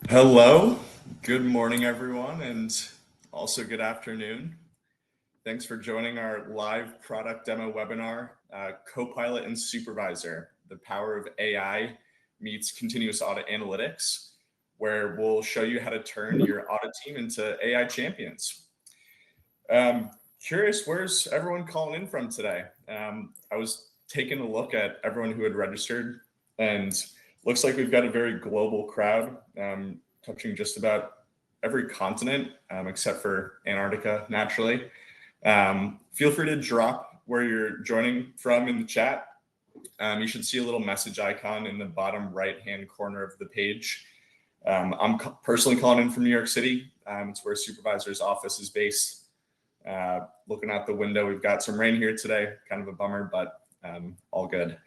Hello, good morning, everyone, and also good afternoon. Thanks for joining our live product demo webinar, Copilot and Supervisor, the power of AI meets continuous audit analytics, where we'll show you how to turn your audit team into AI champions. Curious, where's everyone calling in from today? I was taking a look at everyone who had registered, and looks like we've got a very global crowd, touching just about every continent except for Antarctica, naturally. Feel free to drop where you're joining from in the chat. You should see a little message icon in the bottom right-hand corner of the page. I'm personally calling in from New York City. It's where Supervisor's office is based. Looking out the window, we've got some rain here today, kind of a bummer, but all good.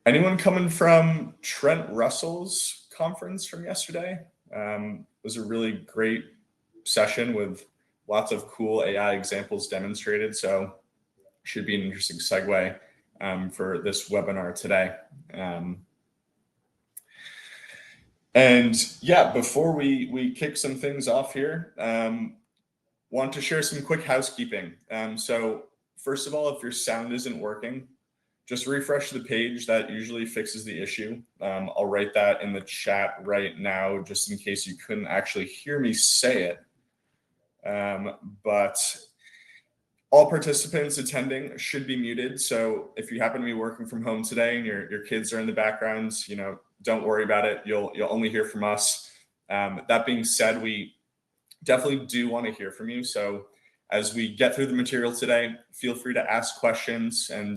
Anyone coming from Trent Russell's conference from yesterday? It was a really great session with lots of cool AI examples demonstrated, so should be an interesting segue for this webinar today. And yeah, before we kick some things off here, want to share some quick housekeeping. So first of all, if your sound isn't working, just refresh the page. That usually fixes the issue. I'll write that in the chat right now, just in case you couldn't actually hear me say it. But all participants attending should be muted. So if you happen to be working from home today and your kids are in the background, don't worry about it. You'll only hear from us. That being said, we definitely do want to hear from you. So as we get through the material today, feel free to ask questions and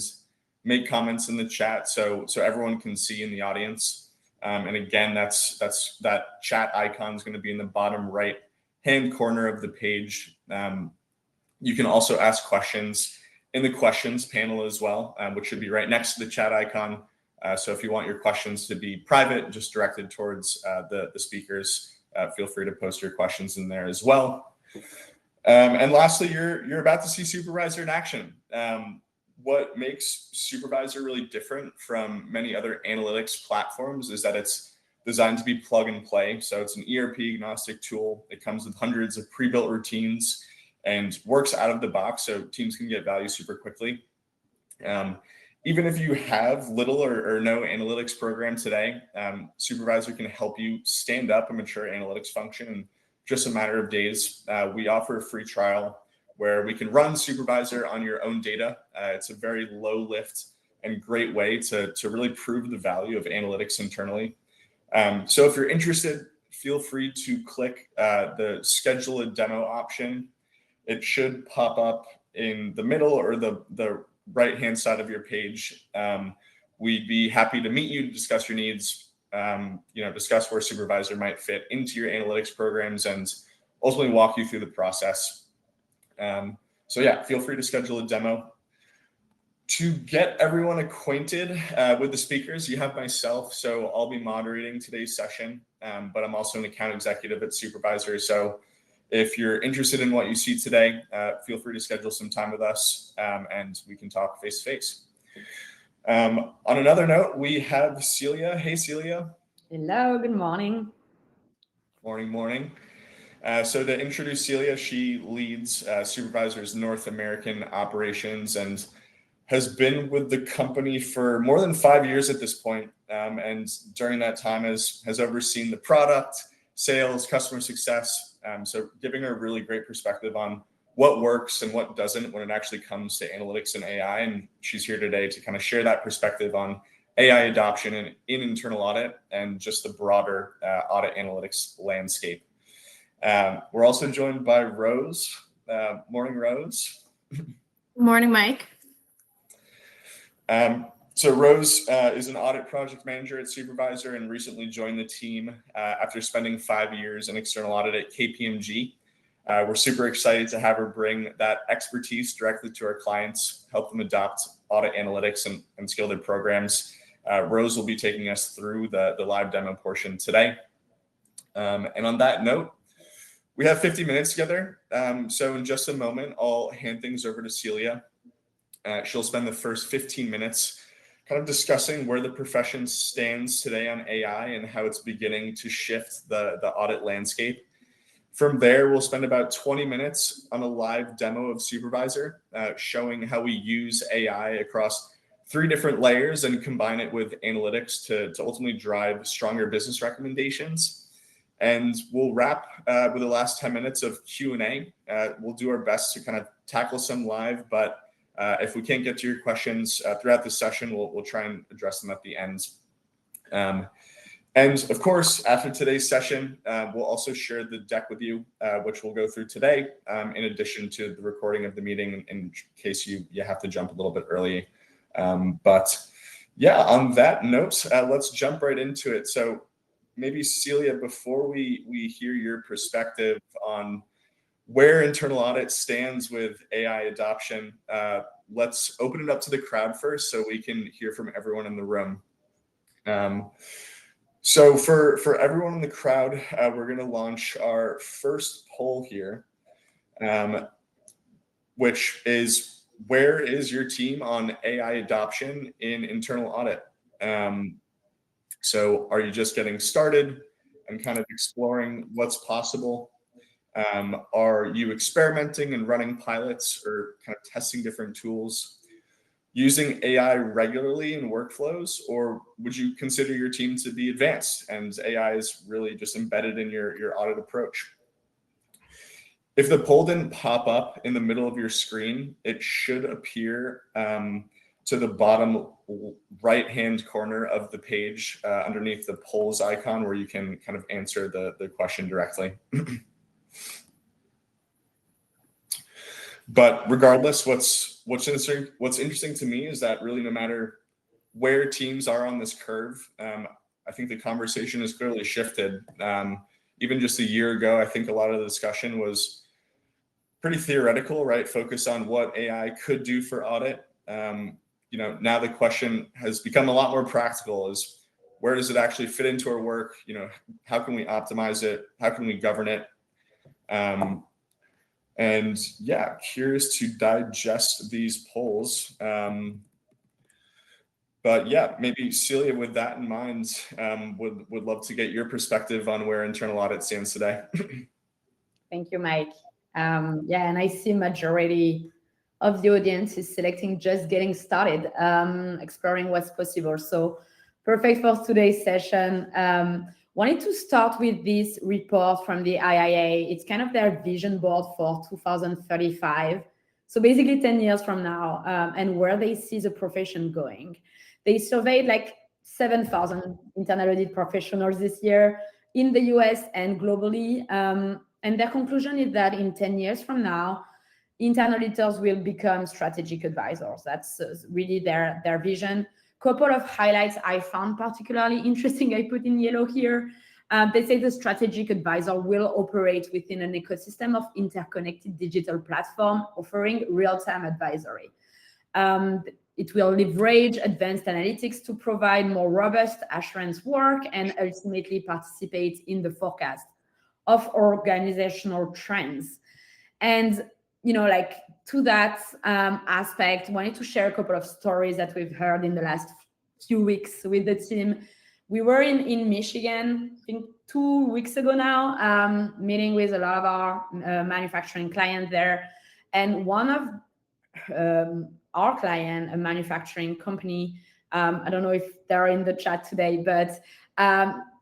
make comments in the chat so everyone can see in the audience. And again, that chat icon is going to be in the bottom right hand corner of the page. You can also ask questions in the questions panel as well, which should be right next to the chat icon. So if you want your questions to be private, just directed towards the speakers, feel free to post your questions in there as well. And lastly, you're about to see Supervisor in action. What makes Supervisor really different from many other analytics platforms is that it's designed to be plug and play. So it's an ERP agnostic tool. It comes with hundreds of pre-built routines and works out of the box so teams can get value super quickly. Even if you have little or no analytics program today, Supervisor can help you stand up a mature analytics function in just a matter of days. We offer a free trial where we can run Supervisor on your own data. It's a very low lift and great way to really prove the value of analytics internally. So if you're interested, feel free to click the schedule a demo option. It should pop up in the middle or the right-hand side of your page. We'd be happy to meet you to discuss your needs, discuss where Supervisor might fit into your analytics programs and ultimately walk you through the process. So yeah, feel free to schedule a demo. To get everyone acquainted with the speakers, you have myself, so I'll be moderating today's session, but I'm also an account executive at Supervisor. So if you're interested in what you see today, feel free to schedule some time with us and we can talk face to face. On another note, we have Celia. Hey, Celia. Hello, good morning. Morning. So to introduce Celia, she leads Supervisor's North American operations and has been with the company for more than 5 years at this point. And during that time has overseen the product, sales, customer success. So giving her a really great perspective on what works and what doesn't when it actually comes to analytics and AI. And she's here today to kind of share that perspective on AI adoption in internal audit and just the broader audit analytics landscape. We're also joined by Rose. Morning, Rose. Morning, Mike. So Rose is an audit project manager at Supervisor and recently joined the team after spending 5 years in external audit at KPMG. We're super excited to have her bring that expertise directly to our clients, help them adopt audit analytics and scale their programs. Rose will be taking us through the live demo portion today. And on that note, we have 50 minutes together. So in just a moment, I'll hand things over to Celia. She'll spend the first 15 minutes kind of discussing where the profession stands today on AI and how it's beginning to shift the audit landscape. From there, we'll spend about 20 minutes on a live demo of Supervisor, showing how we use AI across 3 different layers and combine it with analytics to ultimately drive stronger business recommendations. And we'll wrap with the last 10 minutes of Q&A. We'll do our best to kind of tackle some live, but if we can't get to your questions throughout the session, we'll try and address them at the end. And of course, after today's session, we'll also share the deck with you, which we'll go through today, in addition to the recording of the meeting in case you have to jump a little bit early. But yeah, on that note, let's jump right into it. So maybe Celia, before we hear your perspective on where internal audit stands with AI adoption, let's open it up to the crowd first so we can hear from everyone in the room. So for everyone in the crowd, we're going to launch our first poll here, which is, where is your team on AI adoption in internal audit? So are you just getting started and kind of exploring what's possible? Are you experimenting and running pilots or kind of testing different tools? Using AI regularly in workflows, or would you consider your team to be advanced and AI is really just embedded in your audit approach? If the poll didn't pop up in the middle of your screen, it should appear to the bottom right-hand corner of the page underneath the polls icon, where you can kind of answer the question directly. But regardless, what's interesting to me is that really no matter where teams are on this curve, I think the conversation has clearly shifted. Even just a year ago, I think a lot of the discussion was pretty theoretical, right? Focus on what AI could do for audit. Now the question has become a lot more practical: is where does it actually fit into our work? How can we optimize it? How can we govern it? And yeah, curious to digest these polls. But yeah, maybe Celia, with that in mind, would love to get your perspective on where internal audit stands today. Thank you, Mike. Yeah, and I see majority of the audience is selecting just getting started, exploring what's possible. So perfect for today's session. Wanted to start with this report from the IIA. It's kind of their vision board for 2035. So basically 10 years from now, and where they see the profession going. They surveyed like 7,000 internal audit professionals this year in the US and globally. And their conclusion is that in 10 years from now, internal auditors will become strategic advisors. That's really their vision. Couple of highlights I found particularly interesting, I put in yellow here. They say the strategic advisor will operate within an ecosystem of interconnected digital platform offering real-time advisory. It will leverage advanced analytics to provide more robust assurance work and ultimately participate in the forecast of organizational trends. And to that aspect, wanted to share a couple of stories that we've heard in the last few weeks with the team. We were in Michigan, I think 2 weeks ago now, meeting with a lot of our manufacturing clients there. And one of our client, a manufacturing company, I don't know if they're in the chat today, but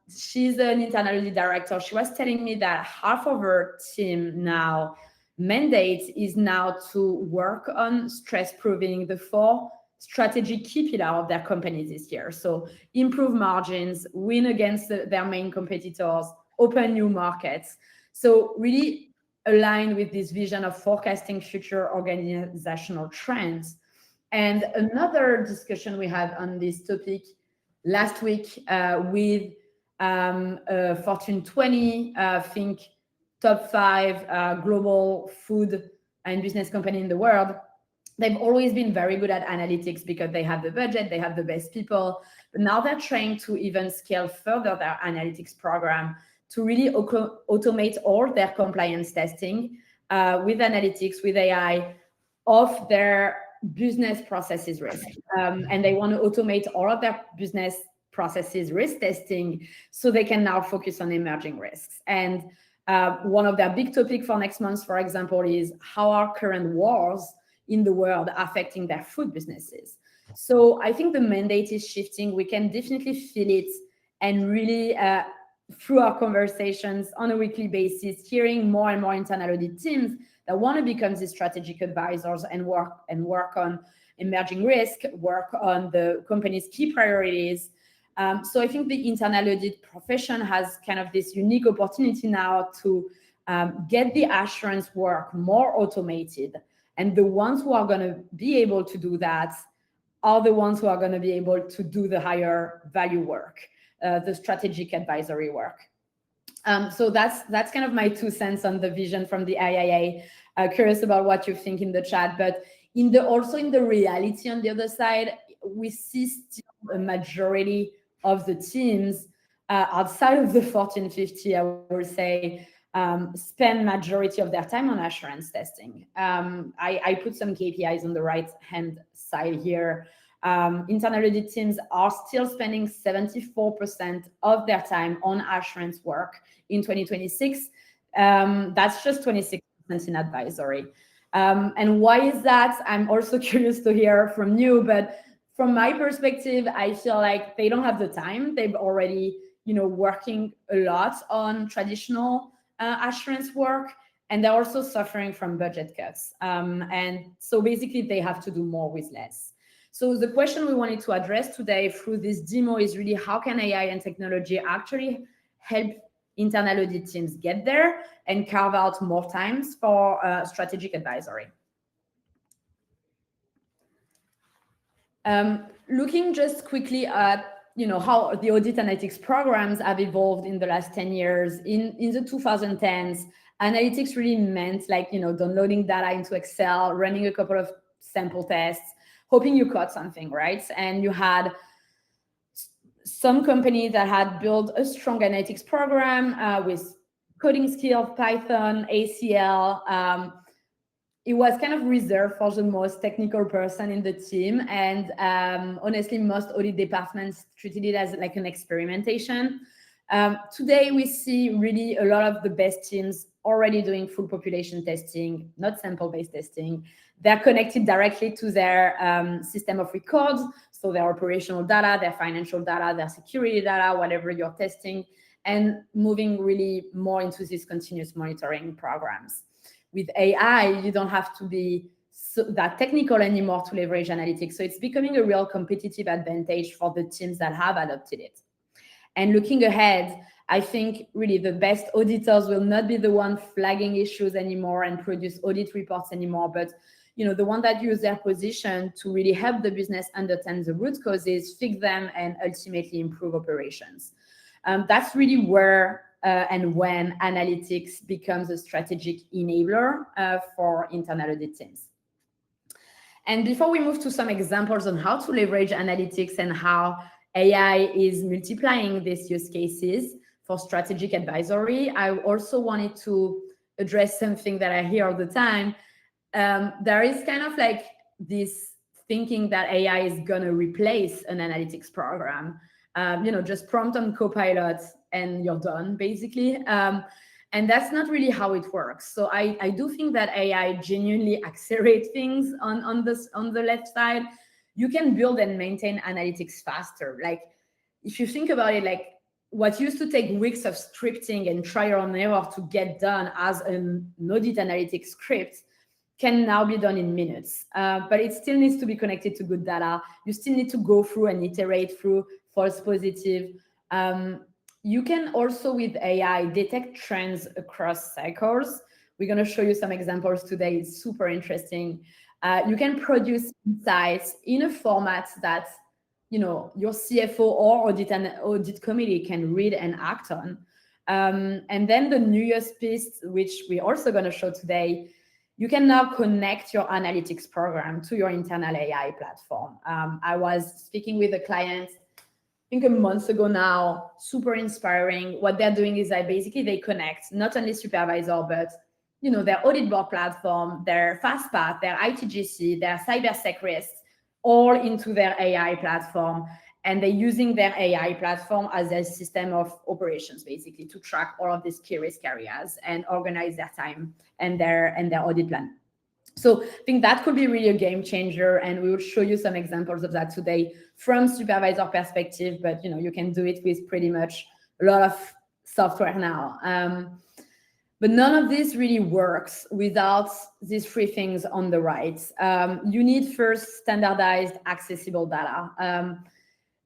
she's an internal audit director. She was telling me that half of her team now mandate is now to work on stress proving the 4 strategic key pillars of their company this year. So improve margins, win against their main competitors, open new markets. So really aligned with this vision of forecasting future organizational trends. And another discussion we had on this topic last week with Fortune 20, I think top 5 global food and business company in the world. They've always been very good at analytics because they have the budget, they have the best people. But now they're trying to even scale further their analytics program to really automate all their compliance testing with analytics, with AI of their business processes risk, and they want to automate all of their business processes risk testing so they can now focus on emerging risks. And one of their big topics for next month, for example, is how are current wars in the world affecting their food businesses. So I think the mandate is shifting. We can definitely feel it, and really through our conversations on a weekly basis, hearing more and more internal audit teams that want to become these strategic advisors and work on emerging risk, work on the company's key priorities. So I think the internal audit profession has kind of this unique opportunity now to get the assurance work more automated. And the ones who are going to be able to do that are the ones who are going to be able to do the higher value work, the strategic advisory work. So that's kind of my 2 cents on the vision from the IIA. Curious about what you think in the chat, but also in the reality on the other side, we see still a majority of the teams outside of the Fortune 50, I would say, spend majority of their time on assurance testing. I put some KPIs on the right-hand side here. Internal audit teams are still spending 74% of their time on assurance work in 2026. That's just 26% in advisory. And why is that? I'm also curious to hear from you, but from my perspective, I feel like they don't have the time. They've already, working a lot on traditional assurance work, and they're also suffering from budget cuts. And so basically they have to do more with less. So the question we wanted to address today through this demo is really how can AI and technology actually help internal audit teams get there and carve out more times for strategic advisory. Looking just quickly at how the audit analytics programs have evolved in the last 10 years. In the 2010s, analytics really meant downloading data into Excel, running a couple of sample tests, hoping you caught something, right? And you had some companies that had built a strong analytics program with coding skills, Python, ACL. It was kind of reserved for the most technical person in the team. And honestly, most audit departments treated it as like an experimentation. Today, we see really a lot of the best teams already doing full population testing, not sample-based testing. They're connected directly to their system of records, so their operational data, their financial data, their security data, whatever you're testing, and moving really more into these continuous monitoring programs. With AI, you don't have to be that technical anymore to leverage analytics. So it's becoming a real competitive advantage for the teams that have adopted it. And looking ahead, I think really the best auditors will not be the one flagging issues anymore and produce audit reports anymore, but the one that use their position to really help the business understand the root causes, fix them, and ultimately improve operations. That's really where and when analytics becomes a strategic enabler for internal audit teams. And before we move to some examples on how to leverage analytics and how AI is multiplying these use cases for strategic advisory, I also wanted to address something that I hear all the time. There is kind of like this thinking that AI is going to replace an analytics program. Just prompt on Copilot and you're done, basically. And that's not really how it works. So I do think that AI genuinely accelerates things on the left side. You can build and maintain analytics faster. Like if you think about it, like what used to take weeks of scripting and trial and error to get done as an audit analytics script can now be done in minutes. But it still needs to be connected to good data. You still need to go through and iterate through false positive. You can also, with AI, detect trends across cycles. We're going to show you some examples today. It's super interesting. You can produce insights in a format that your CFO or audit committee can read and act on. And then the newest piece, which we're also going to show today, you can now connect your analytics program to your internal AI platform. I was speaking with a client, I think a month ago now, super inspiring. What they're doing is that basically they connect not only Supervisor, but their audit board platform, their FastPath, their ITGC, their cybersec risks, all into their AI platform. And they're using their AI platform as a system of operations, basically, to track all of these key risk areas and organize their time and their audit plan. So I think that could be really a game changer, and we will show you some examples of that today from supervisor perspective. But you can do it with pretty much a lot of software now. But none of this really works without these three things on the right. You need first standardized, accessible data.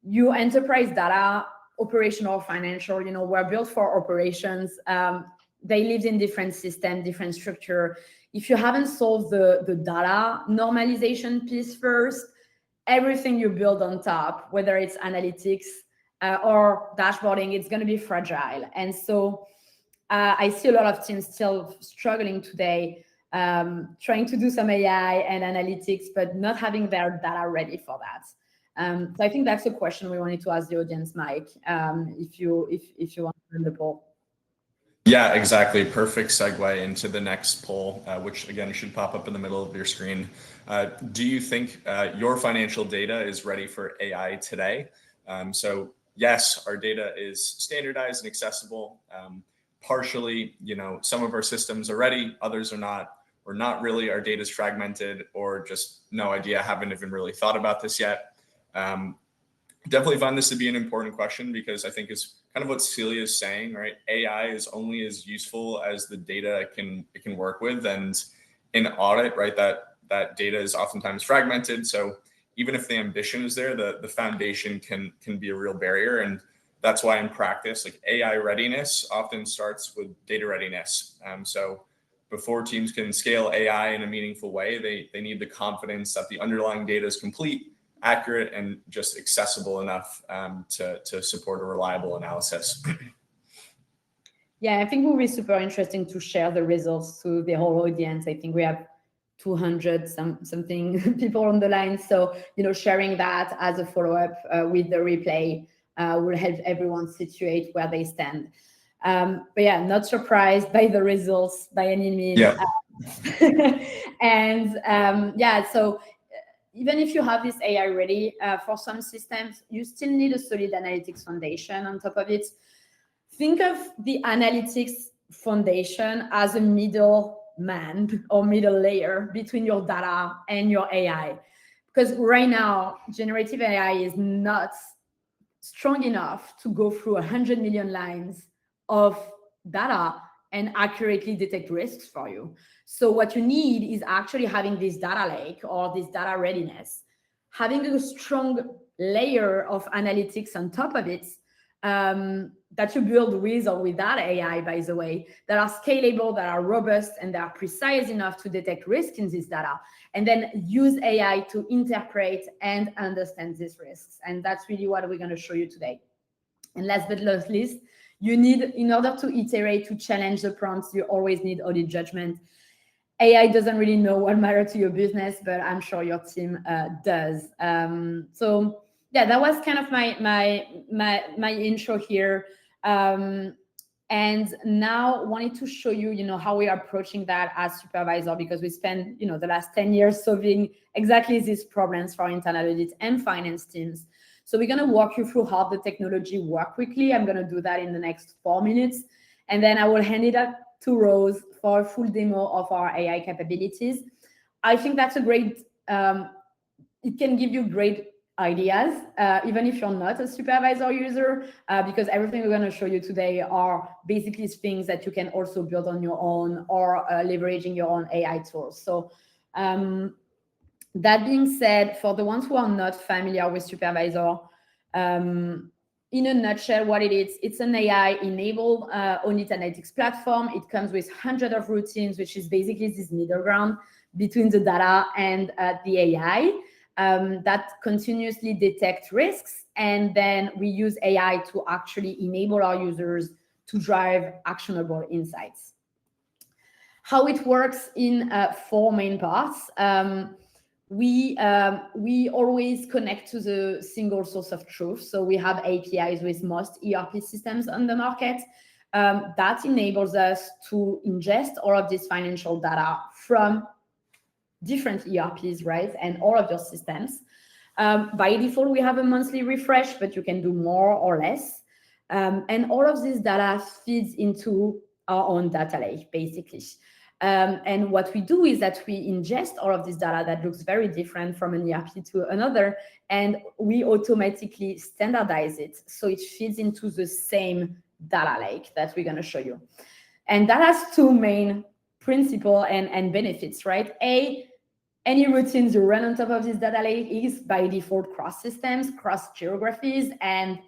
Your enterprise data, operational, financial, were built for operations. They lived in different systems, different structure. If you haven't solved the data normalization piece first, everything you build on top, whether it's analytics or dashboarding, it's going to be fragile. And so I see a lot of teams still struggling today, trying to do some AI and analytics, but not having their data ready for that. So I think that's a question we wanted to ask the audience, Mike, if you want to run the poll. Yeah, exactly. Perfect segue into the next poll, which again should pop up in the middle of your screen. Do you think your financial data is ready for AI today? So yes, our data is standardized and accessible. Partially, some of our systems are ready, others are not, or not really. Our data is fragmented, or just no idea, haven't even really thought about this yet. Definitely find this to be an important question, because I think it's kind of what Celia is saying, right? AI is only as useful as the data it can work with, and in audit, right, that data is oftentimes fragmented. So even if the ambition is there, the foundation can be a real barrier, and that's why in practice, like AI readiness often starts with data readiness. So before teams can scale AI in a meaningful way, they need the confidence that the underlying data is complete, accurate, and just accessible enough to support a reliable analysis. Yeah, I think it will be super interesting to share the results to the whole audience. I think we have 200 something people on the line. So, sharing that as a follow-up with the replay will help everyone situate where they stand. But yeah, not surprised by the results by any means. Yeah. And so even if you have this AI ready for some systems, you still need a solid analytics foundation on top of it. Think of the analytics foundation as a middle man or middle layer between your data and your AI. Because right now, generative AI is not strong enough to go through 100 million lines of data and accurately detect risks for you. So what you need is actually having this data lake or this data readiness, having a strong layer of analytics on top of it that you build with or without AI, by the way, that are scalable, that are robust, and that are precise enough to detect risk in this data, and then use AI to interpret and understand these risks. And that's really what we're going to show you today. And last but not least, you need, in order to iterate, to challenge the prompts, you always need audit judgment. AI doesn't really know what matters to your business, but I'm sure your team does. So yeah, that was kind of my intro here. And now wanted to show you, how we are approaching that as supervisor, because we spent, the last 10 years solving exactly these problems for internal audit and finance teams. So we're going to walk you through how the technology works quickly. I'm going to do that in the next 4 minutes. And then I will hand it up to Rose for a full demo of our AI capabilities. I think that's a great, it can give you great ideas, even if you're not a supervisor user, because everything we're going to show you today are basically things that you can also build on your own or leveraging your own AI tools. So that being said, for the ones who are not familiar with Supervisor, in a nutshell, what it is, it's an AI-enabled audit analytics platform. It comes with hundreds of routines, which is basically this middle ground between the data and the AI that continuously detect risks. And then we use AI to actually enable our users to drive actionable insights. How it works in 4 main parts. We always connect to the single source of truth. So we have APIs with most ERP systems on the market. that enables us to ingest all of this financial data from different ERPs, right? And all of your systems. By default, we have a monthly refresh, but you can do more or less. And all of this data feeds into our own data lake, basically. And what we do is that we ingest all of this data that looks very different from an ERP to another, and we automatically standardize it so it feeds into the same data lake that we're going to show you. And that has two main principles and benefits, right? Any routines you run on top of this data lake is by default cross systems, cross geographies, and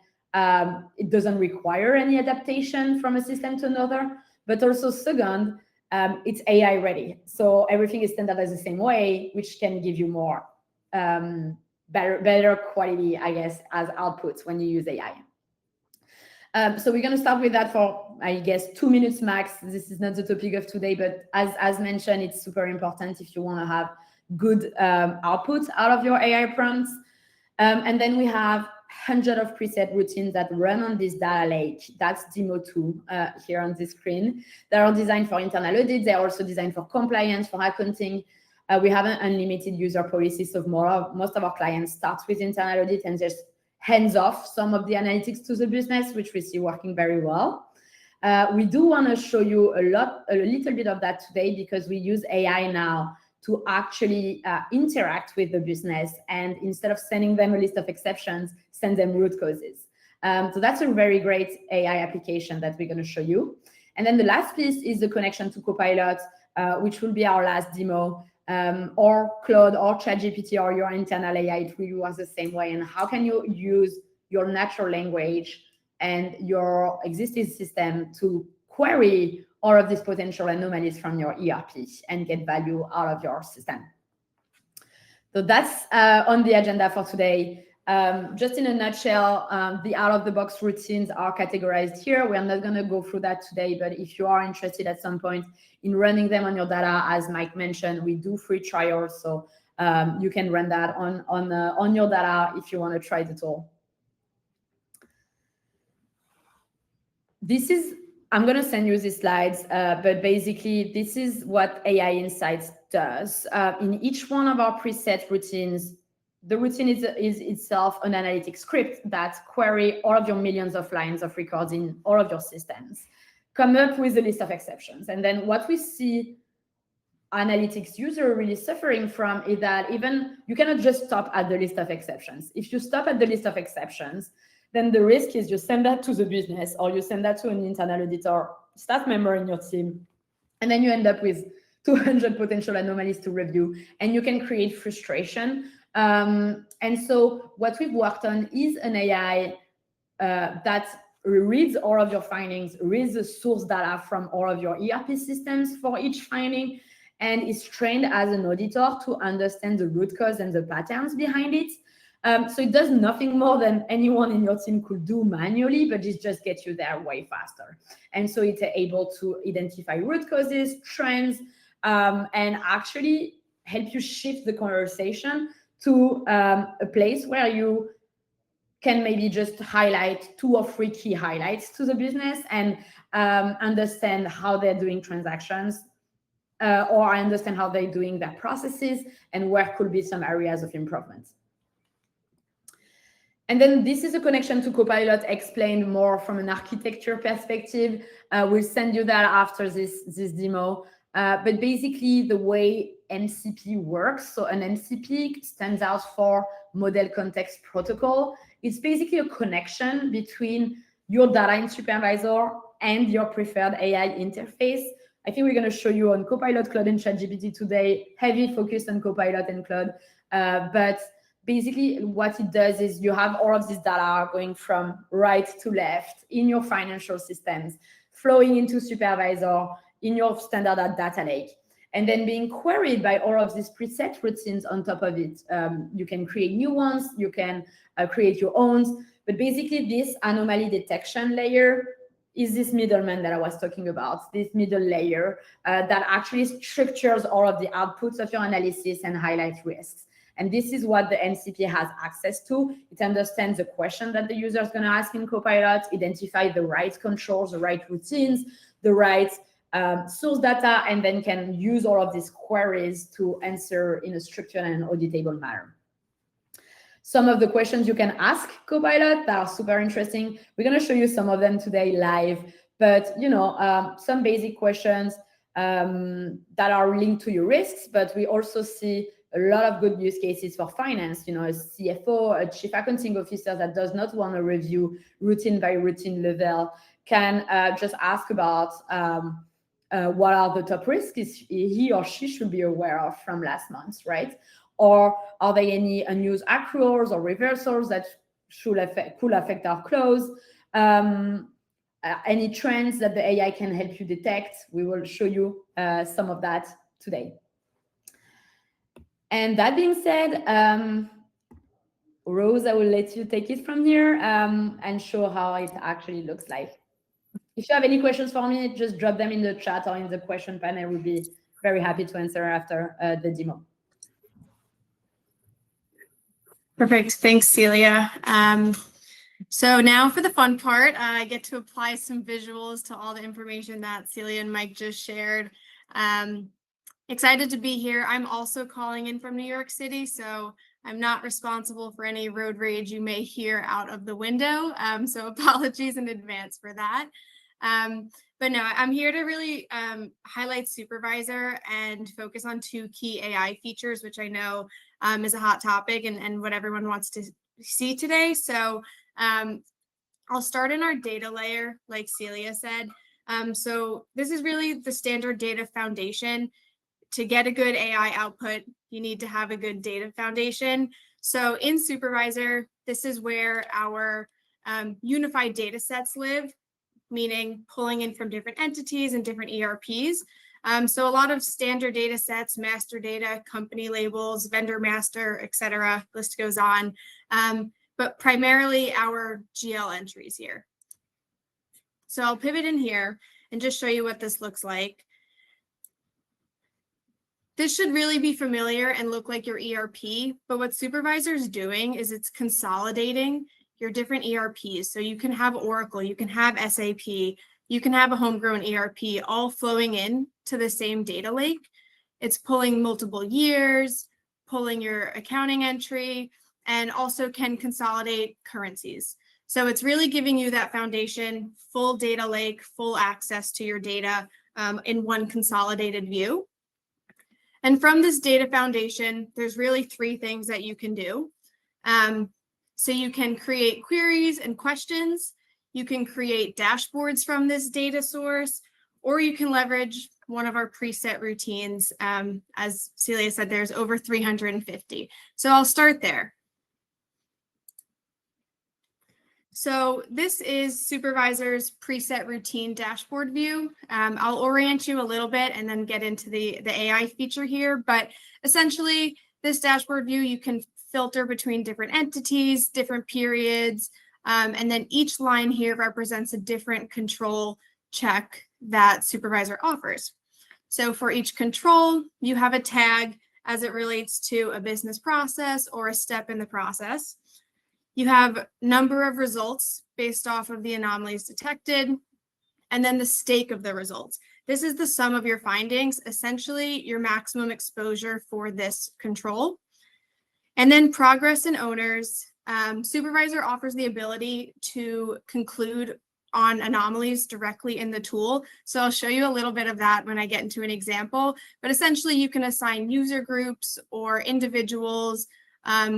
it doesn't require any adaptation from a system to another. But also second, it's AI ready. So everything is standardized the same way, which can give you more better quality, I guess, as outputs when you use AI. So we're going to start with that for, I guess, 2 minutes max. This is not the topic of today, but as mentioned, it's super important if you want to have good outputs out of your AI prompts. And then we have hundreds of preset routines that run on this data lake. That's demo 2 here on the screen. They are designed for internal audit. They're also designed for compliance, for accounting. We have an unlimited user policy, so most of our clients start with internal audit and just hands off some of the analytics to the business, which we see working very well. We do want to show you a little bit of that today because we use AI now to actually interact with the business, and instead of sending them a list of exceptions, send them root causes. So that's a very great AI application that we're going to show you. And then the last piece is the connection to Copilot, which will be our last demo, or Claude or ChatGPT or your internal AI. It really works the same way. And how can you use your natural language and your existing system to query all of these potential anomalies from your ERP and get value out of your system? So that's on the agenda for today. Just in a nutshell, the out-of-the-box routines are categorized here. We are not going to go through that today, but if you are interested at some point in running them on your data, as Mike mentioned, we do free trials, so you can run that on your data if you want to try the tool. I'm going to send you these slides, but basically this is what AI Insights does. In each one of our preset routines, the routine is itself an analytic script that query all of your millions of lines of records in all of your systems, come up with a list of exceptions. And then what we see analytics user really suffering from is that even you cannot just stop at the list of exceptions. If you stop at the list of exceptions, then the risk is you send that to the business or you send that to an internal auditor, staff member in your team, and then you end up with 200 potential anomalies to review, and you can create frustration. And so what we've worked on is an AI that reads all of your findings, reads the source data from all of your ERP systems for each finding, and is trained as an auditor to understand the root cause and the patterns behind it. So it does nothing more than anyone in your team could do manually, but it just gets you there way faster. And so it's able to identify root causes, trends, and actually help you shift the conversation to a place where you can maybe just highlight 2 or 3 key highlights to the business and understand how they're doing transactions, or understand how they're doing their processes and where could be some areas of improvement. And then this is a connection to Copilot explained more from an architecture perspective. We'll send you that after this demo. But basically the way MCP works, so an MCP stands out for Model Context Protocol. It's basically a connection between your data in Supervisor and your preferred AI interface. I think we're going to show you on Copilot, Claude, and ChatGPT today, heavy focus on Copilot and Claude. But basically what it does is you have all of this data going from right to left in your financial systems, flowing into Supervisor in your standard data lake, and then being queried by all of these preset routines on top of it. You can create new ones, you can create your own, but basically this anomaly detection layer is this middleman that I was talking about, this middle layer that actually structures all of the outputs of your analysis and highlights risks. And this is what the MCP has access to. It understands the question that the user is going to ask in Copilot, identify the right controls, the right routines, the right source data, and then can use all of these queries to answer in a structured and auditable manner. Some of the questions you can ask Copilot that are super interesting. We're going to show you some of them today live, but some basic questions that are linked to your risks, but we also see a lot of good use cases for finance, a CFO, a chief accounting officer that does not want to review routine by routine level can just ask about what are the top risks he or she should be aware of from last month, right? Or are there any unused accruals or reversals that could affect our close? Any trends that the AI can help you detect? We will show you some of that today. And that being said, Rose, I will let you take it from here and show how it actually looks like. If you have any questions for me, just drop them in the chat or in the question panel. We'll be very happy to answer after the demo. Perfect. Thanks, Celia. So now for the fun part, I get to apply some visuals to all the information that Celia and Mike just shared. Excited to be here. I'm also calling in from New York City, so I'm not responsible for any road rage you may hear out of the window. So apologies in advance for that. But no, I'm here to really highlight Supervisor and focus on two key AI features, which I know is a hot topic and what everyone wants to see today. So I'll start in our data layer, like Celia said. So this is really the standard data foundation. To get a good AI output, you need to have a good data foundation. So in Supervisor, this is where our unified data sets live, meaning pulling in from different entities and different ERPs. So a lot of standard data sets, master data, company labels, vendor master, et cetera, list goes on. But primarily our GL entries here. So I'll pivot in here and just show you what this looks like. This should really be familiar and look like your ERP, but what Supervisor is doing is it's consolidating your different ERPs. So you can have Oracle, you can have SAP, you can have a homegrown ERP all flowing in to the same data lake. It's pulling multiple years, pulling your accounting entry, and also can consolidate currencies. So it's really giving you that foundation, full data lake, full access to your data in one consolidated view. And from this data foundation, there's really three things that you can do. So you can create queries and questions, you can create dashboards from this data source, or you can leverage one of our preset routines. As Celia said, there's over 350. So I'll start there. So this is Supervisor's preset routine dashboard view. I'll orient you a little bit and then get into the AI feature here. But essentially, this dashboard view, you can filter between different entities, different periods, and then each line here represents a different control check that Supervisor offers. So for each control, you have a tag as it relates to a business process or a step in the process. You have number of results based off of the anomalies detected, and then the stake of the results. This is the sum of your findings, essentially your maximum exposure for this control. And then progress and owners. Supervisor offers the ability to conclude on anomalies directly in the tool. So I'll show you a little bit of that when I get into an example. But essentially, you can assign user groups or individuals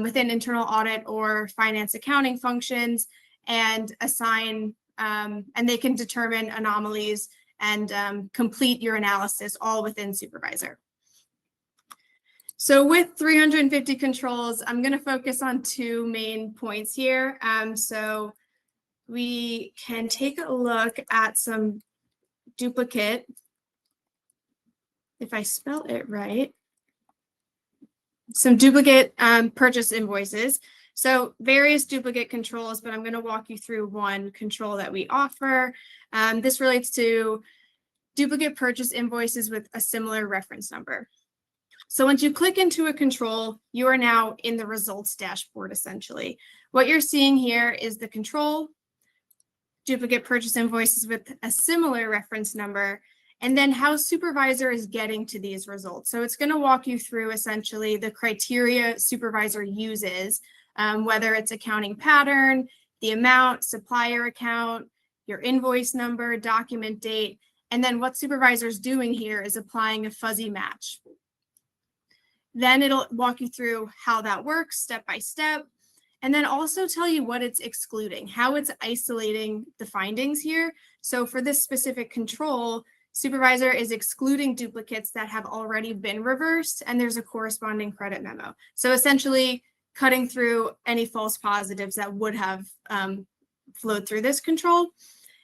within internal audit or finance accounting functions and assign, and they can determine anomalies and complete your analysis all within Supervisor. So with 350 controls, I'm going to focus on two main points here. So we can take a look at some duplicate, if I spell it right, some duplicate purchase invoices. So various duplicate controls, but I'm going to walk you through one control that we offer. This relates to duplicate purchase invoices with a similar reference number. So once you click into a control, you are now in the results dashboard, essentially. What you're seeing here is the control, duplicate purchase invoices with a similar reference number, and then how Supervisor is getting to these results. So it's going to walk you through essentially the criteria Supervisor uses, whether it's accounting pattern, the amount, supplier account, your invoice number, document date, and then what Supervisor is doing here is applying a fuzzy match. Then it'll walk you through how that works step by step, and then also tell you what it's excluding, how it's isolating the findings here. So for this specific control, Supervisor is excluding duplicates that have already been reversed, and there's a corresponding credit memo. So essentially cutting through any false positives that would have flowed through this control.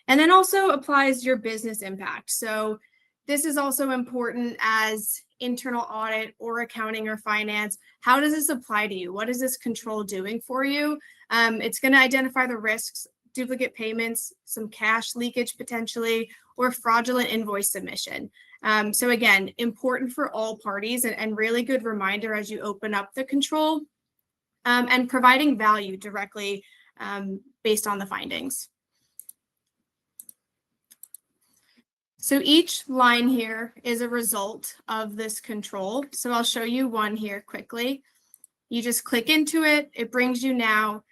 And then also applies your business impact. So this is also important as internal audit or accounting or finance. How does this apply to you? What is this control doing for you? It's going to identify the risks, duplicate payments, some cash leakage potentially, or fraudulent invoice submission. So again, important for all parties and really good reminder as you open up the control and providing value directly based on the findings. So each line here is a result of this control. So I'll show you one here quickly. You just click into it. It brings you now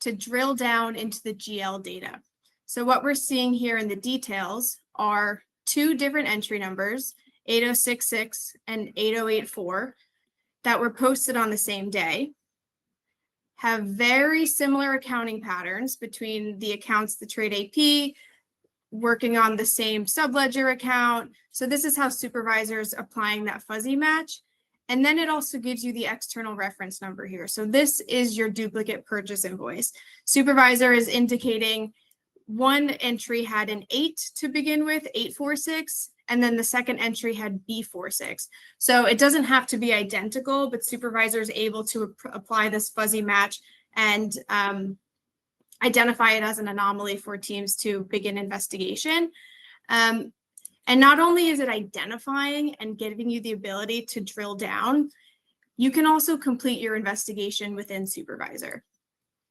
to drill down into the GL data. So what we're seeing here in the details are two different entry numbers, 8066 and 8084, that were posted on the same day, have very similar accounting patterns between the accounts, the trade AP, working on the same subledger account. So this is how Supervisor's applying that fuzzy match. And then it also gives you the external reference number here. So this is your duplicate purchase invoice. Supervisor is indicating one entry had an 8 to begin with, 846, and then the second entry had B46. So it doesn't have to be identical, but Supervisor is able to apply this fuzzy match and identify it as an anomaly for teams to begin investigation. And not only is it identifying and giving you the ability to drill down, you can also complete your investigation within Supervisor.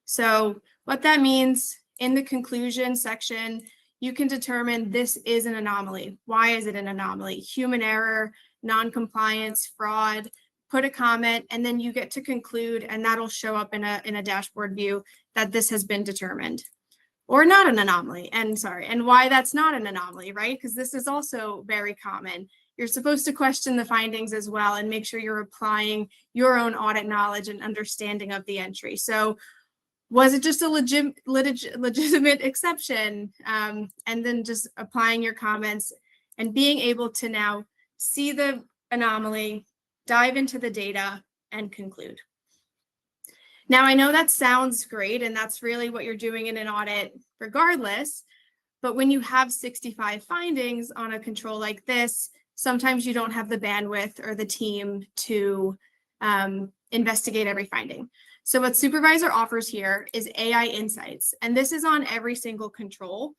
So what that means in the conclusion section, you can determine this is an anomaly. Why is it an anomaly? Human error, non-compliance, fraud, put a comment, and then you get to conclude, and that'll show up in a dashboard view that this has been determined or not an anomaly. And why that's not an anomaly, right? Because this is also very common. You're supposed to question the findings as well and make sure you're applying your own audit knowledge and understanding of the entry. So was it just a legitimate exception? And then just applying your comments and being able to now see the anomaly, dive into the data, and conclude. Now, I know that sounds great, and that's really what you're doing in an audit regardless, but when you have 65 findings on a control like this, sometimes you don't have the bandwidth or the team to investigate every finding. So what Supervisor offers here is AI insights, and this is on every single control.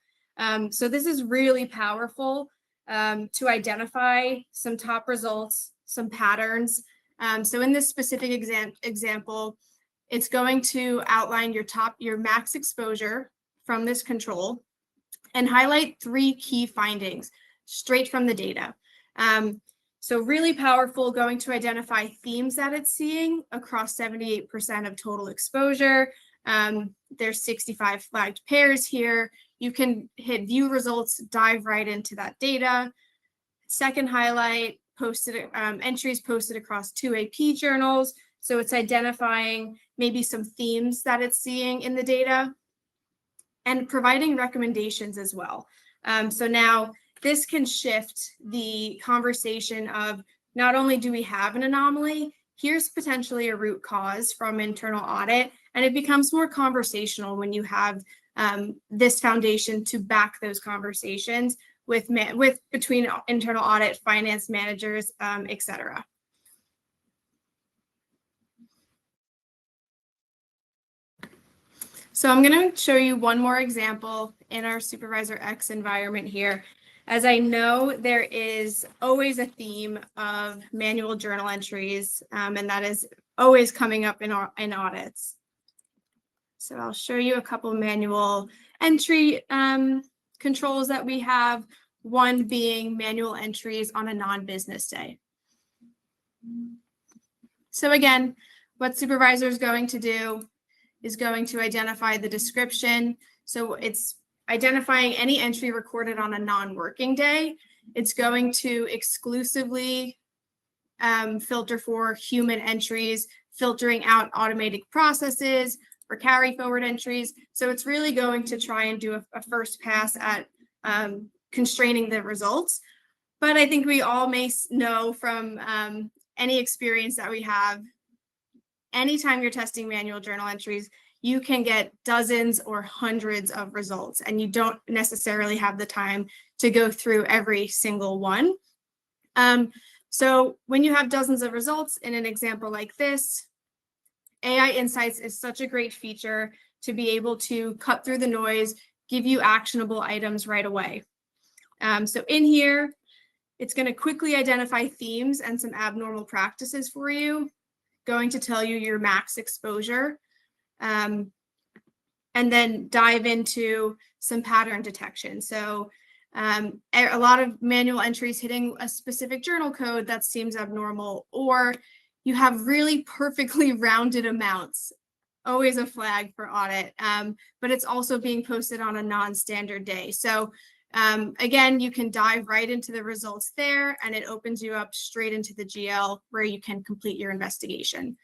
So this is really powerful to identify some top results, some patterns. So in this specific example, it's going to outline your max exposure from this control and highlight 3 key findings straight from the data. So really powerful, going to identify themes that it's seeing across 78% of total exposure. There's 65 flagged pairs here. You can hit view results, dive right into that data. Second highlight, entries posted across 2 AP journals. So it's identifying maybe some themes that it's seeing in the data and providing recommendations as well. So now this can shift the conversation of not only do we have an anomaly, here's potentially a root cause from internal audit, and it becomes more conversational when you have this foundation to back those conversations between internal audit, finance managers, et cetera. So I'm going to show you one more example in our Supervisor X environment here. as I know there is always a theme of manual journal entries, and that is always coming up in audits. So I'll show you a couple manual entry controls that we have, one being manual entries on a non-business day. So again, what Supervisor is going to do is going to identify the description. So it's identifying any entry recorded on a non-working day. It's going to exclusively filter for human entries, filtering out automated processes or carry forward entries. So it's really going to try and do a first pass at constraining the results. But I think we all may know from any experience that we have, anytime you're testing manual journal entries, you can get dozens or hundreds of results, and you don't necessarily have the time to go through every single one. So when you have dozens of results in an example like this, AI Insights is such a great feature to be able to cut through the noise, give you actionable items right away. So in here, it's going to quickly identify themes and some abnormal practices for you, going to tell you your max exposure, and then dive into some pattern detection. So a lot of manual entries hitting a specific journal code that seems abnormal, or you have really perfectly rounded amounts, always a flag for audit, but it's also being posted on a non-standard day. So again, you can dive right into the results there, and it opens you up straight into the GL where you can complete your investigation.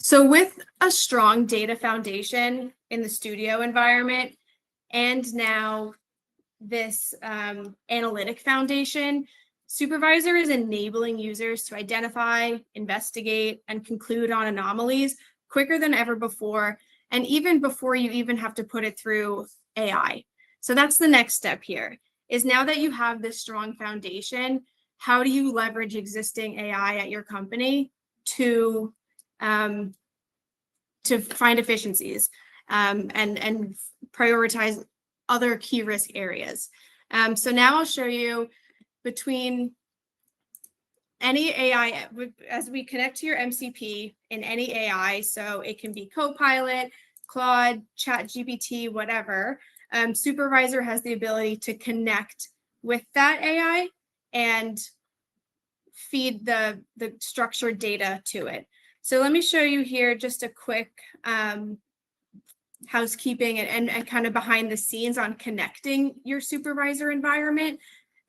So with a strong data foundation in the studio environment, and now this analytic foundation, Supervisor is enabling users to identify, investigate, and conclude on anomalies quicker than ever before, and even before you even have to put it through AI. So that's the next step here, is now that you have this strong foundation, how do you leverage existing AI at your company to find efficiencies and prioritize other key risk areas. So now I'll show you between any AI, as we connect to your MCP in any AI, so it can be Copilot, Claude, ChatGPT, whatever, Supervisor has the ability to connect with that AI and feed the structured data to it. So let me show you here just a quick housekeeping and kind of behind the scenes on connecting your Supervisor environment.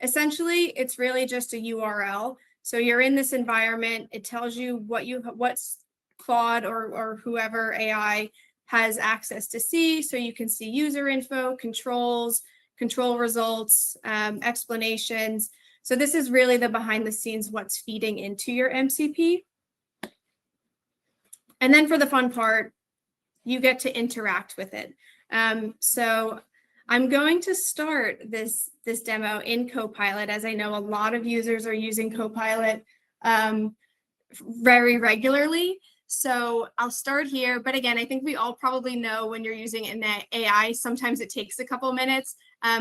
Essentially, it's really just a URL. So you're in this environment. It tells you what's Claude or whoever AI has access to see. So you can see user info, controls, control results, explanations. So this is really the behind the scenes, what's feeding into your MCP. And then for the fun part, you get to interact with it. So I'm going to start this demo in Copilot, as I know a lot of users are using Copilot very regularly. So I'll start here. But again, I think we all probably know when you're using an AI, sometimes it takes a couple minutes.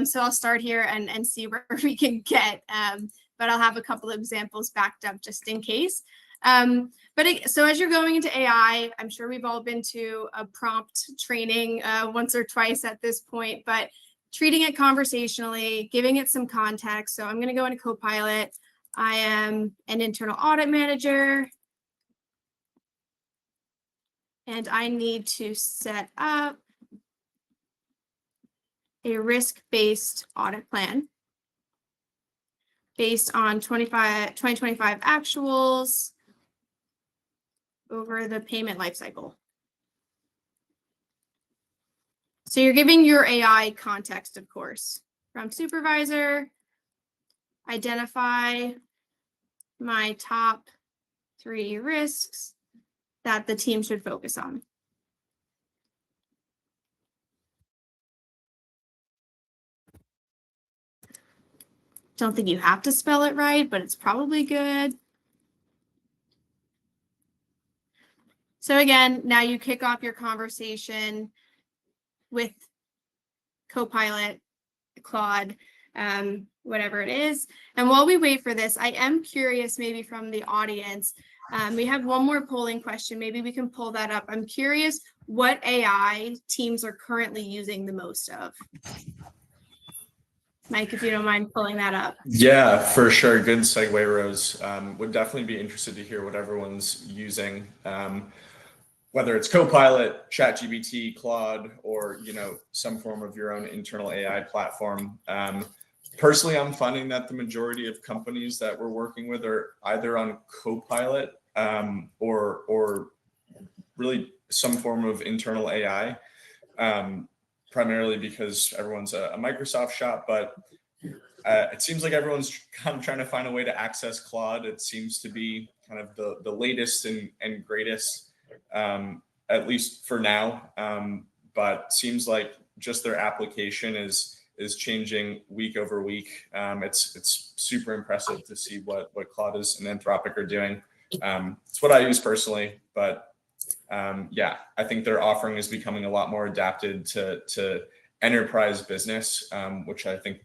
So I'll start here and see where we can get. But I'll have a couple of examples backed up just in case. So as you're going into AI, I'm sure we've all been to a prompt training once or twice at this point, but treating it conversationally, giving it some context. So I'm going to go into Copilot. I am an internal audit manager, and I need to set up a risk-based audit plan based on 2025 actuals over the payment lifecycle. So you're giving your AI context, of course. From Supervisor, identify my top 3 risks that the team should focus on. Don't think you have to spell it right, but it's probably good. So again, now you kick off your conversation with Copilot. Claude, whatever it is. And while we wait for this, I am curious, maybe from the audience, we have one more polling question. Maybe we can pull that up. I'm curious what AI teams are currently using the most of. Mike, if you don't mind pulling that up. Yeah, for sure. Good segue, Rose. Would definitely be interested to hear what everyone's using, whether it's Copilot, ChatGPT, Claude, or some form of your own internal AI platform. Personally, I'm finding that the majority of companies that we're working with are either on Copilot or really some form of internal AI. Primarily because everyone's a Microsoft shop, but it seems like everyone's kind of trying to find a way to access Claude. It seems to be kind of the latest and greatest, at least for now. But seems like just their application is changing week over week. It's super impressive to see what Claude and Anthropic are doing. It's what I use personally, but yeah, I think their offering is becoming a lot more adapted to enterprise business, which I think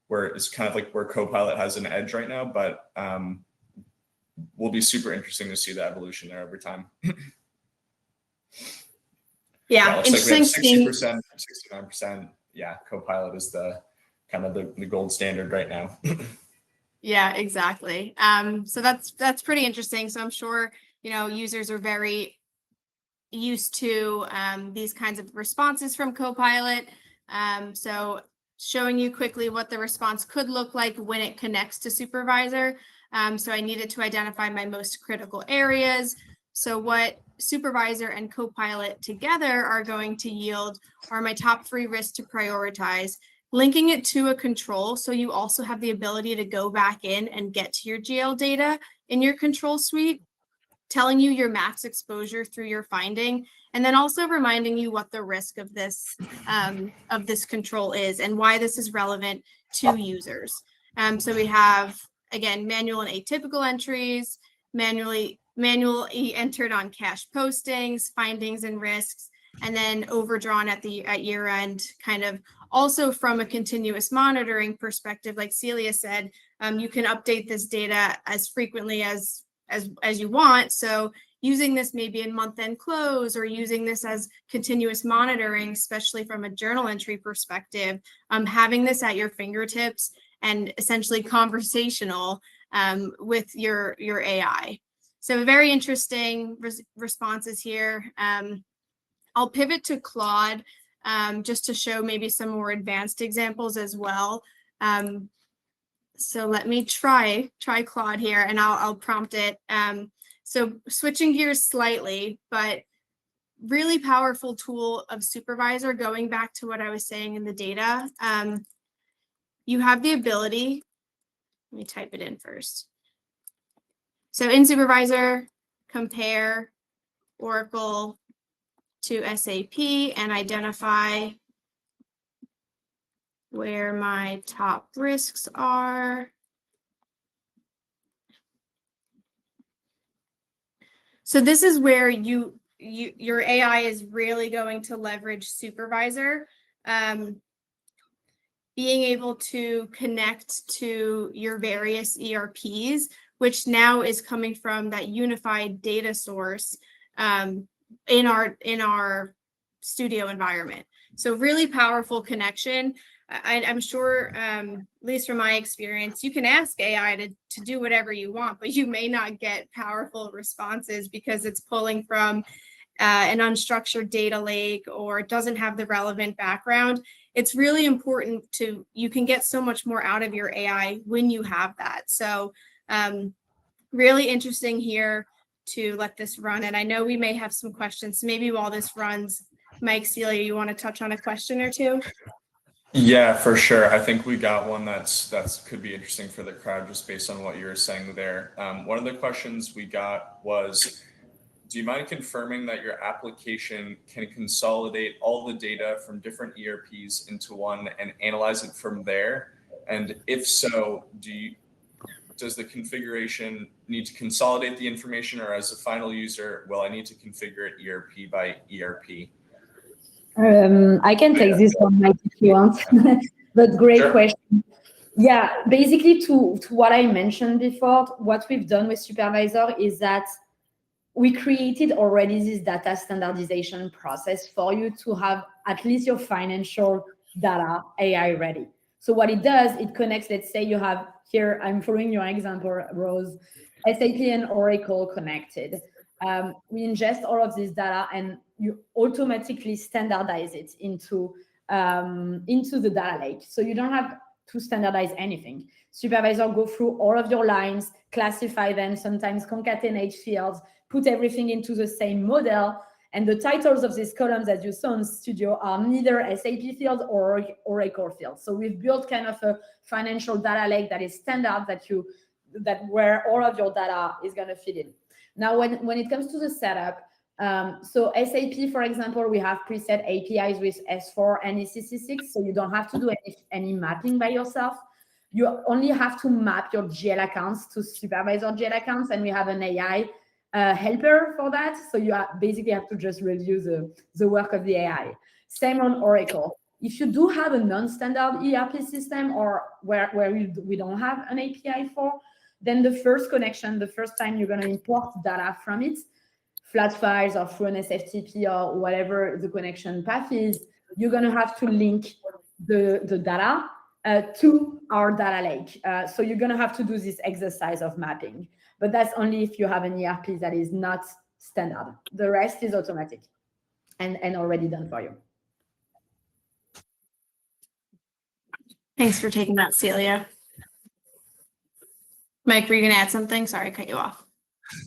is kind of like where Copilot has an edge right now, but will be super interesting to see the evolution there over time. Yeah, interesting. Like 60%, 69%. Yeah, Copilot is the kind of the gold standard right now. Yeah, exactly. So that's pretty interesting. So I'm sure users are very used to these kinds of responses from Copilot. So showing you quickly what the response could look like when it connects to Supervisor. So I needed to identify my most critical areas. So what Supervisor and Copilot together are going to yield are my top 3 risks to prioritize, linking it to a control. So you also have the ability to go back in and get to your GL data in your control suite, telling you your max exposure through your finding, and then also reminding you what the risk of this control is and why this is relevant to users. So we have, again, manual and atypical entries, manually entered on cache postings, findings and risks, and then overdrawn at year end, kind of also from a continuous monitoring perspective. Like Celia said, you can update this data as frequently as you want. So using this maybe in month-end close, or using this as continuous monitoring, especially from a journal entry perspective, having this at your fingertips and essentially conversational with your AI. So very interesting responses here. I'll pivot to Claude just to show maybe some more advanced examples as well. So let me try Claude here, and I'll prompt it. So switching gears slightly, but really powerful tool of Supervisor, going back to what I was saying in the data. You have the ability, let me type it in first. So in Supervisor, compare Oracle to SAP and identify where my top risks are. So this is where your AI is really going to leverage Supervisor, being able to connect to your various ERPs, which now is coming from that unified data source in our studio environment. So really powerful connection. I'm sure, at least from my experience, you can ask AI to do whatever you want, but you may not get powerful responses because it's pulling from an unstructured data lake, or it doesn't have the relevant background. It's really important you can get so much more out of your AI when you have that. So really interesting here to let this run. And I know we may have some questions. Maybe while this runs, Mike, Celia, you want to touch on a question or two? Yeah, for sure. I think we got one that's could be interesting for the crowd just based on what you were saying there. One of the questions we got was, do you mind confirming that your application can consolidate all the data from different ERPs into one and analyze it from there? And if so, does the configuration need to consolidate the information, or as a final user, will I need to configure it ERP by ERP? I can take this one, Mike, if you want. But great Sure. question. Yeah, basically to what I mentioned before, what we've done with Supervisor is that we created already this data standardization process for you to have at least your financial data AI ready. So what it does, it connects, let's say you have here, I'm following your example, Rose, SAP and Oracle connected. We ingest all of this data and you automatically standardize it into the data lake. So you don't have to standardize anything. Supervisor go through all of your lines, classify them, sometimes concatenate fields, put everything into the same model. And the titles of these columns that you saw in Studio are neither SAP fields or Oracle fields. So we've built kind of a financial data lake that is standard that where all of your data is going to fit in. Now, when it comes to the setup, so SAP, for example, we have preset APIs with S4 and ECC6, so you don't have to do any mapping by yourself. You only have to map your GL accounts to Supervisor GL accounts, and we have an AI helper for that. So you basically have to just review the work of the AI. Same on Oracle. If you do have a non-standard ERP system or where we don't have an API for, then the first connection, the first time you're going to import data from it, flat files or through an SFTP or whatever the connection path is, you're going to have to link the data to our data lake. So you're going to have to do this exercise of mapping. But that's only if you have an ERP that is not standard. The rest is automatic and already done for you. Thanks for taking that, Celia. Mike, were you going to add something? Sorry, I cut you off.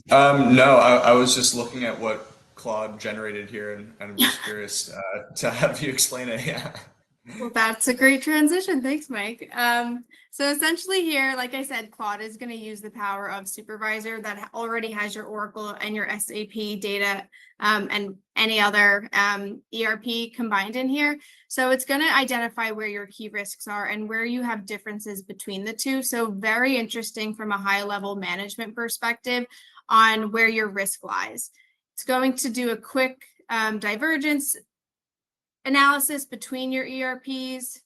No, I was just looking at what Claude generated here and was curious to have you explain it. Yeah. Well, that's a great transition. Thanks, Mike. So essentially here, like I said, Claude is going to use the power of Supervisor that already has your Oracle and your SAP data and any other ERP combined in here. So it's going to identify where your key risks are and where you have differences between the two. So very interesting from a high-level management perspective on where your risk lies. It's going to do a quick divergence analysis between your ERPs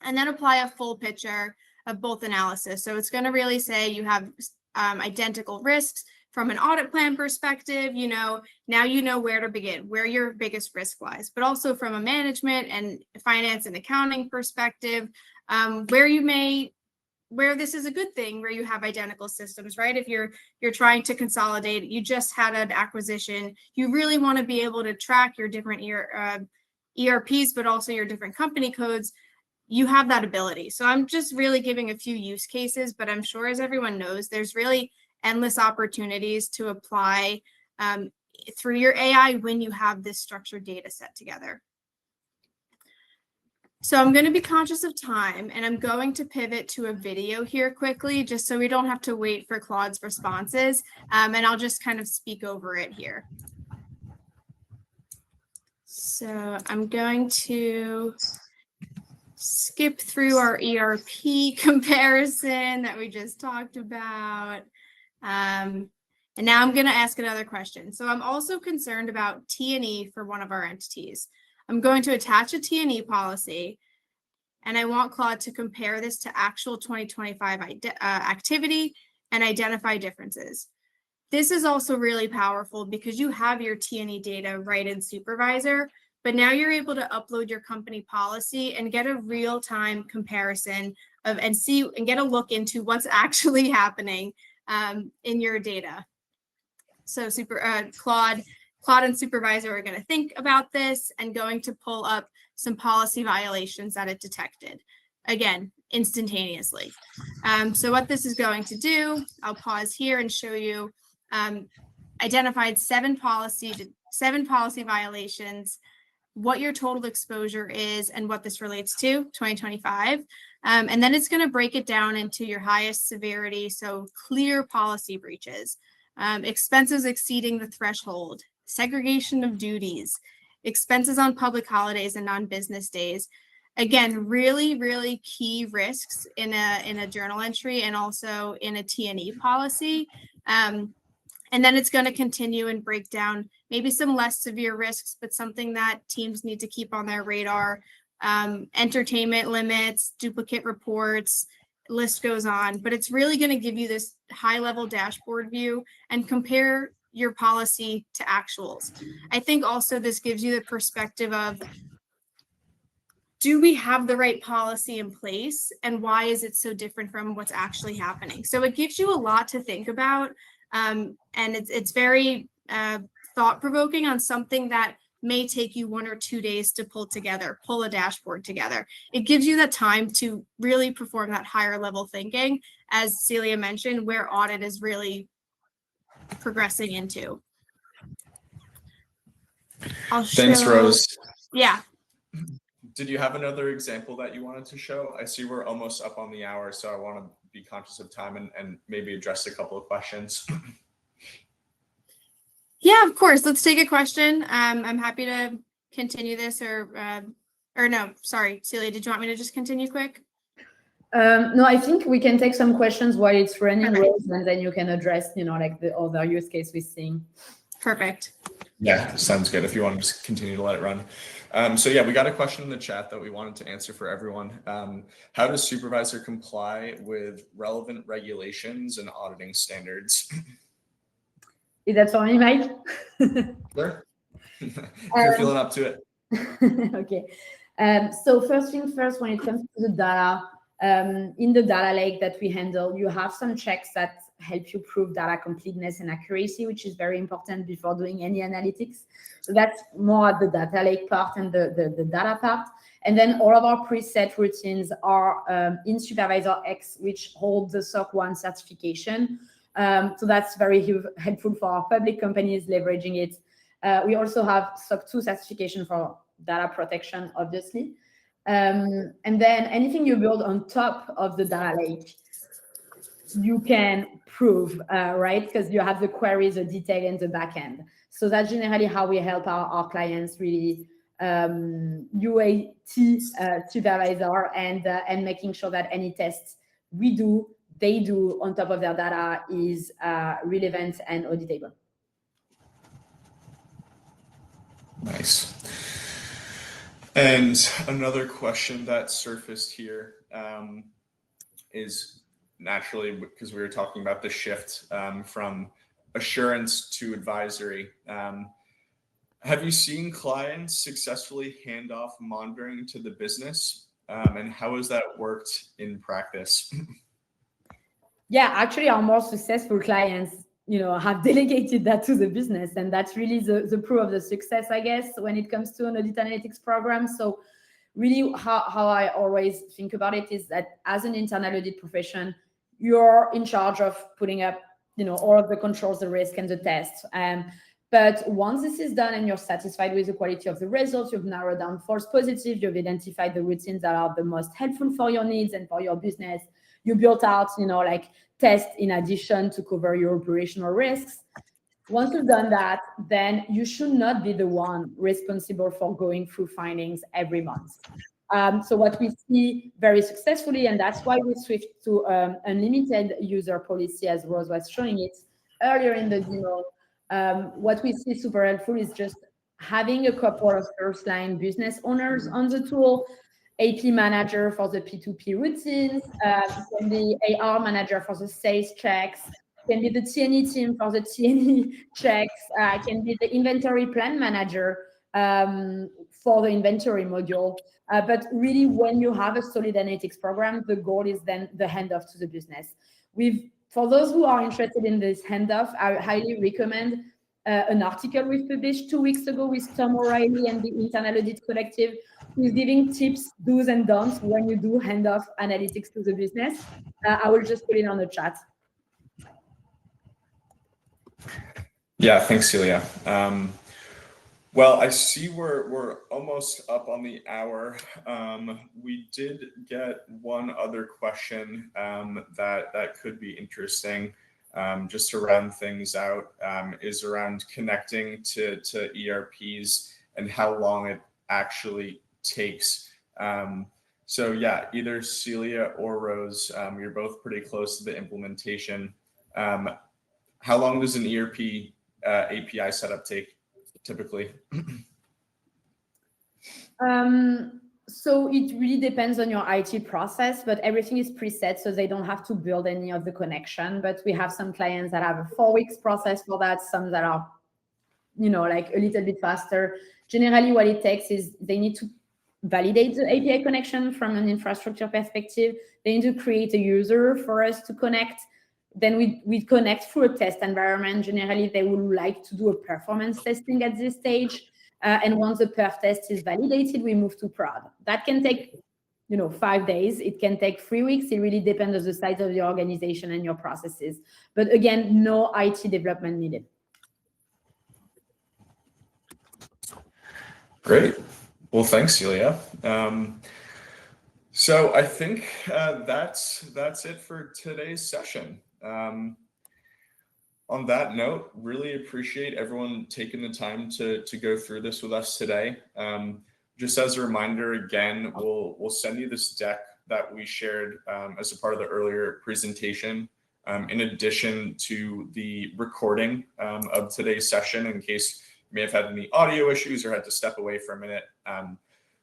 and then apply a full picture of both analysis. So it's going to really say you have identical risks from an audit plan perspective. Now you know where to begin, where your biggest risk lies, but also from a management and finance and accounting perspective, where this is a good thing, where you have identical systems, right? If you're trying to consolidate, you just had an acquisition, you really want to be able to track your different ERPs, but also your different company codes. You have that ability. So I'm just really giving a few use cases, but I'm sure, as everyone knows, there's really endless opportunities to apply through your AI when you have this structured data set together. So I'm going to be conscious of time, and I'm going to pivot to a video here quickly, just so we don't have to wait for Claude's responses, and I'll just kind of speak over it here. So I'm going to skip through our ERP comparison that we just talked about. And now I'm going to ask another question. So I'm also concerned about T&E for one of our entities. I'm going to attach a T&E policy, and I want Claude to compare this to actual 2025 activity and identify differences. This is also really powerful because you have your T&E data right in Supervisor, but now you're able to upload your company policy and get a real-time comparison of and get a look into what's actually happening in your data. So Claude and Supervisor are going to think about this and going to pull up some policy violations that it detected, again, instantaneously. So what this is going to do, I'll pause here and show you, identified seven policy violations, what your total exposure is, and what this relates to, 2025. And then it's going to break it down into your highest severity, so clear policy breaches, expenses exceeding the threshold, segregation of duties, expenses on public holidays and non-business days. Again, really, really key risks in a journal entry and also in a T&E policy. And then it's going to continue and break down maybe some less severe risks, but something that teams need to keep on their radar entertainment limits, duplicate reports, list goes on, but it's really going to give you this high level dashboard view and compare your policy to actuals. I think also this gives you the perspective of, do we have the right policy in place and why is it so different from what's actually happening? So it gives you a lot to think about, and it's very thought-provoking on something that may take you 1 or 2 days to pull a dashboard together. It gives you the time to really perform that higher level thinking, as Celia mentioned, where audit is really progressing into. Thanks, Rose. Yeah. Did you have another example that you wanted to show? I see we're almost up on the hour, so I want to be conscious of time and maybe address a couple of questions. Yeah, of course. Let's take a question. I'm happy to continue this or no, sorry, Celia, did you want me to just continue quick? No, I think we can take some questions while it's running, Perfect. Rose, and then you can address, like the other use case we're seeing. Perfect. Yeah, sounds good. If you want to just continue to let it run. So yeah, we got a question in the chat that we wanted to answer for everyone. How does Supervisor comply with relevant regulations and auditing standards? Is that for me, Mike? Sure. If you're feeling up to it. Okay. So first thing first, when it comes to the data, in the data lake that we handle, you have some checks that help you prove data completeness and accuracy, which is very important before doing any analytics. So that's more at the data lake part and the data part. And then all of our preset routines are in Supervisor X, which holds the SOC 1 certification. So that's very helpful for our public companies leveraging it. We also have SOC 2 certification for data protection, obviously. And then anything you build on top of the data lake, you can prove, right? Because you have the queries, the detail, and the backend. So that's generally how we help our clients really UAT supervisor and making sure that any tests they do on top of their data is relevant and auditable. Nice. And another question that surfaced here is naturally, because we were talking about the shift from assurance to advisory. Have you seen clients successfully hand off monitoring to the business? And how has that worked in practice? Yeah, actually, our more successful clients, have delegated that to the business, and that's really the proof of the success, I guess, when it comes to an audit analytics program. So, really, how I always think about it is that as an internal audit profession, you're in charge of putting up, all of the controls, the risk, and the tests. But once this is done and you're satisfied with the quality of the results, you've narrowed down false positives, you've identified the routines that are the most helpful for your needs and for your business. You built out, tests in addition to cover your operational risks. Once you've done that, then you should not be the one responsible for going through findings every month. So what we see very successfully, and that's why we switched to unlimited user policy, as Rose was showing it earlier in the demo. What we see super helpful is just having a couple of first-line business owners on the tool, AP manager for the P2P routines, can be AR manager for the sales checks, can be the T&E team for the T&E checks, can be the inventory plan manager for the inventory module. But really, when you have a solid analytics program, the goal is then the handoff to the business. For those who are interested in this handoff, I highly recommend an article we published 2 weeks ago with Tom O'Reilly and the Internal Audit Collective, who's giving tips, do's and don'ts when you do handoff analytics to the business. I will just put it on the chat. Yeah, thanks, Celia. Well, I see we're almost up on the hour. We did get one other question that could be interesting, just to round things out, is around connecting to ERPs and how long it actually takes. So yeah, either Celia or Rose, you're both pretty close to the implementation. How long does an ERP API setup take typically? So it really depends on your IT process, but everything is preset, so they don't have to build any of the connection. But we have some clients that have a 4 weeks process for that, some that are, like a little bit faster. Generally, what it takes is they need to validate the API connection from an infrastructure perspective. They need to create a user for us to connect. Then we connect through a test environment. Generally, they would like to do a performance testing at this stage. And once the perf test is validated, we move to prod. That can take 5 days. It can take 3 weeks. It really depends on the size of your organization and your processes. But again, no IT development needed. Great. Well, thanks, Celia. So I think that's it for today's session. On that note, really appreciate everyone taking the time to go through this with us today. Just as a reminder, again, we'll send you this deck that we shared as a part of the earlier presentation, in addition to the recording of today's session, in case you may have had any audio issues or had to step away for a minute.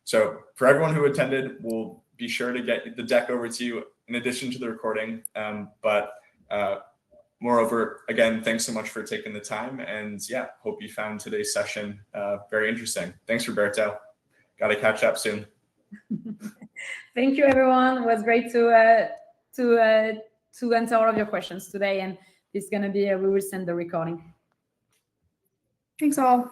So for everyone who attended, we'll be sure to get the deck over to you in addition to the recording. Moreover, again, thanks so much for taking the time, and yeah, hope you found today's session very interesting. Thanks, Roberto. Got to catch up soon. Thank you, everyone. It was great to answer all of your questions today, and it's gonna be we will send the recording. Thanks all.